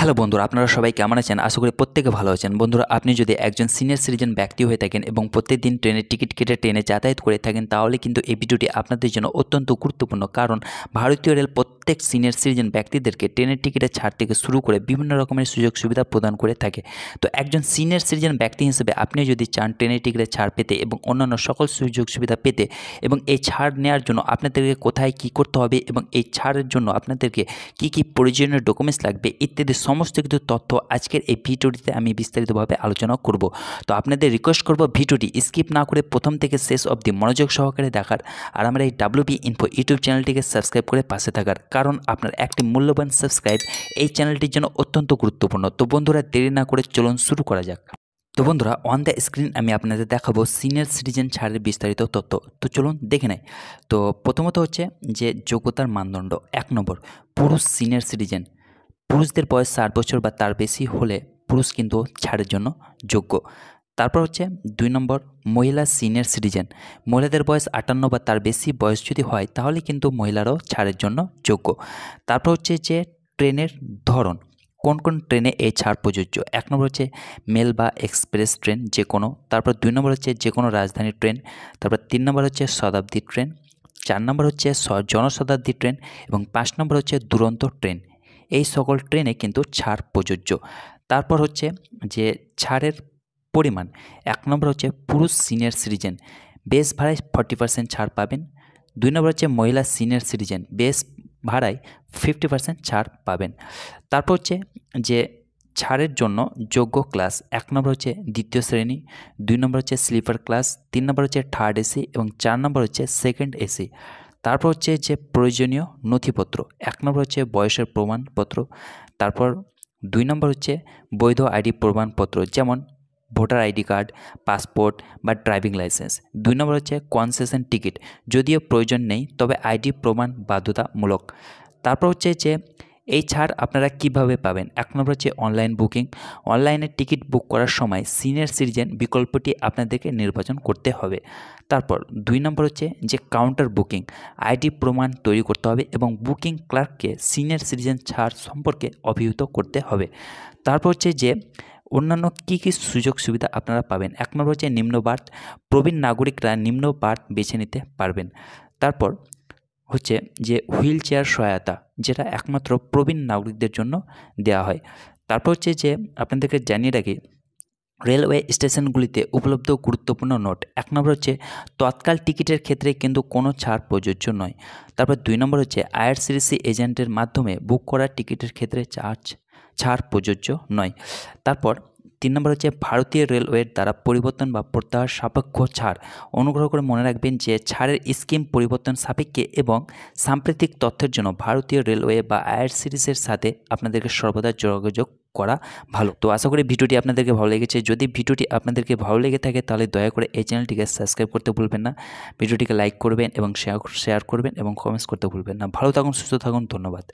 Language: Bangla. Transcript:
হ্যালো বন্ধুরা, আপনারা সবাই কেমন আছেন? আশা করি প্রত্যেকে ভালো আছেন। বন্ধুরা, আপনি যদি একজন সিনিয়র সিটিজেন ব্যক্তি হয়ে থাকেন এবং প্রত্যেকদিন ট্রেনের টিকিট কেটে ট্রেনে যাতায়াত করে থাকেন, তাহলে কিন্তু এই ভিডিওটি আপনাদের জন্য অত্যন্ত গুরুত্বপূর্ণ। কারণ ভারতীয় রেল প্রত্যেক সিনিয়র সিটিজেন ব্যক্তিদেরকে ট্রেনের টিকিটের ছাড় থেকে শুরু করে বিভিন্ন রকমের সুযোগ সুবিধা প্রদান করে থাকে। তো একজন সিনিয়র সিটিজেন ব্যক্তি হিসেবে আপনি যদি চান ট্রেনের টিকিটের ছাড় পেতে এবং অন্যান্য সকল সুযোগ সুবিধা পেতে এবং এই ছাড় নেওয়ার জন্য আপনাদেরকে কোথায় কী করতে হবে এবং এই ছাড়ের জন্য আপনাদেরকে কী প্রয়োজনীয় ডকুমেন্টস লাগবে ইত্যাদি সমস্ত কিছু তথ্য আজকের এই ভিডিওটিতে আমি বিস্তারিতভাবে আলোচনা করব। তো আপনাদের রিকোয়েস্ট করব ভিডিওটি স্কিপ না করে প্রথম থেকে শেষ অবধি মনোযোগ সহকারে দেখার, আর আমার এই WP ইনফো ইউটিউব চ্যানেলটিকে সাবস্ক্রাইব করে পাশে থাকার, কারণ আপনার একটি মূল্যবান সাবস্ক্রাইব এই চ্যানেলটির জন্য অত্যন্ত গুরুত্বপূর্ণ। তো বন্ধুরা, দেরি না করে চলুন শুরু করা যাক। তো বন্ধুরা, অন দ্য স্ক্রিন আমি আপনাদের দেখাবো সিনিয়র সিটিজেন ছাড়ের বিস্তারিত তথ্য। তো চলুন দেখে নেই। তো প্রথমত হচ্ছে যে যোগ্যতার মানদণ্ড। 1 নম্বর, পুরুষ সিনিয়র সিটিজেন। পুরুষদের বয়স 60 বছর বা তার বেশি হলে পুরুষ কিন্তু ছাড়ের জন্য যোগ্য। তারপর হচ্ছে 2 নম্বর, মহিলা সিনিয়র সিটিজেন। মহিলাদের বয়স 58 বা তার বেশি বয়স যদি হয় তাহলে কিন্তু মহিলারাও ছাড়ের জন্য যোগ্য। তারপর হচ্ছে যে ট্রেনের ধরন, কোন কোন ট্রেনে এই ছাড় প্রযোজ্য। 1 নম্বর হচ্ছে মেল বা এক্সপ্রেস ট্রেন যে কোনো। তারপর 2 নম্বর হচ্ছে যে কোনো রাজধানী ট্রেন। তারপর 3 নম্বর হচ্ছে শতাব্দী ট্রেন। 4 নম্বর হচ্ছে জনশতাব্দী ট্রেন এবং 5 নম্বর হচ্ছে দুরন্ত ট্রেন। এই সকল ট্রেনে কিন্তু ছাড় প্রযোজ্য। তারপর হচ্ছে যে ছাড়ের পরিমাণ। 1 নম্বর হচ্ছে পুরুষ সিনিয়র সিটিজেন, বেস ভাড়ায় 40% ছাড় পাবেন। 2 নম্বর হচ্ছে মহিলা সিনিয়র সিটিজেন, বেস ভাড়ায় 50% ছাড় পাবেন। তারপর হচ্ছে যে ছাড়ের জন্য যোগ্য ক্লাস। 1 নম্বর হচ্ছে দ্বিতীয় শ্রেণী, 2 নম্বর হচ্ছে স্লিপার ক্লাস, 3 নম্বর হচ্ছে থার্ড এসি এবং 4 নম্বর হচ্ছে সেকেন্ড এসি। তারপর হচ্ছে যে প্রয়োজনীয় নথিপত্র। 1 নম্বর হচ্ছে বয়সের প্রমাণপত্র। তারপর 2 নম্বর হচ্ছে বৈধ আইডি প্রমাণপত্র, যেমন ভোটার আইডি কার্ড, পাসপোর্ট বা ড্রাইভিং লাইসেন্স। 2 নম্বর হচ্ছে কনসেশন টিকিট, যদিও প্রয়োজন নেই তবে আইডি প্রমাণ বাধ্যতামূলক। তারপর হচ্ছে যে এই ছাড় আপনারা কিভাবে পাবেন। 1 নম্বর হচ্ছে অনলাইন বুকিং। অনলাইনে টিকিট বুক করার সময় সিনিয়র সিটিজেন বিকল্পটি আপনাদেরকে নির্বাচন করতে হবে। তারপর 2 নম্বর হচ্ছে যে কাউন্টার বুকিং, আইডি প্রমাণ তৈরি করতে হবে এবং বুকিং ক্লার্ককে সিনিয়র সিটিজেন ছাড় সম্পর্কে অভিহিত করতে হবে। তারপর হচ্ছে যে অন্যান্য কী সুযোগ সুবিধা আপনারা পাবেন। 1 নম্বর হচ্ছে নিম্ন বার্থ, প্রবীণ নাগরিকরা নিম্ন বার্থ বেছে নিতে পারবেন। তারপর হচ্ছে যে হুইল চেয়ার সহায়তা, যেটা একমাত্র প্রবীণ নাগরিকদের জন্য দেওয়া হয়। তারপর হচ্ছে যে আপনাদেরকে জানিয়ে রাখি রেলওয়ে স্টেশনগুলিতে উপলব্ধ গুরুত্বপূর্ণ নোট। 1 নম্বর হচ্ছে তৎকাল টিকিটের ক্ষেত্রে কিন্তু কোনো ছাড় প্রযোজ্য নয়। তারপর 2 নম্বর হচ্ছে IRCTC এজেন্টের মাধ্যমে বুক করা টিকিটের ক্ষেত্রে ছাড় প্রযোজ্য নয়। তারপর 3 নম্বর হচ্ছে ভারতীয় রেলওয়ের দ্বারা পরিবর্তন বা প্রত্যাহার সাপেক্ষ ছাড়। অনুগ্রহ করে মনে রাখবেন যে ছাড়ের স্কিম পরিবর্তন সাপেক্ষে এবং সাম্প্রতিক তথ্যের জন্য ভারতীয় রেলওয়ে বা IRCTCর সাথে আপনাদেরকে সর্বদা যোগাযোগ করা ভালো। তো আশা করি ভিডিওটি আপনাদেরকে ভালো লেগেছে। যদি ভিডিওটি আপনাদেরকে ভালো লেগে থাকে তাহলে দয়া করে এই চ্যানেলটিকে সাবস্ক্রাইব করতে ভুলবেন না। ভিডিওটিকে লাইক করবেন এবং শেয়ার করবেন এবং কমেন্টস করতে ভুলবেন না। ভালো থাকুন, সুস্থ থাকুন, ধন্যবাদ।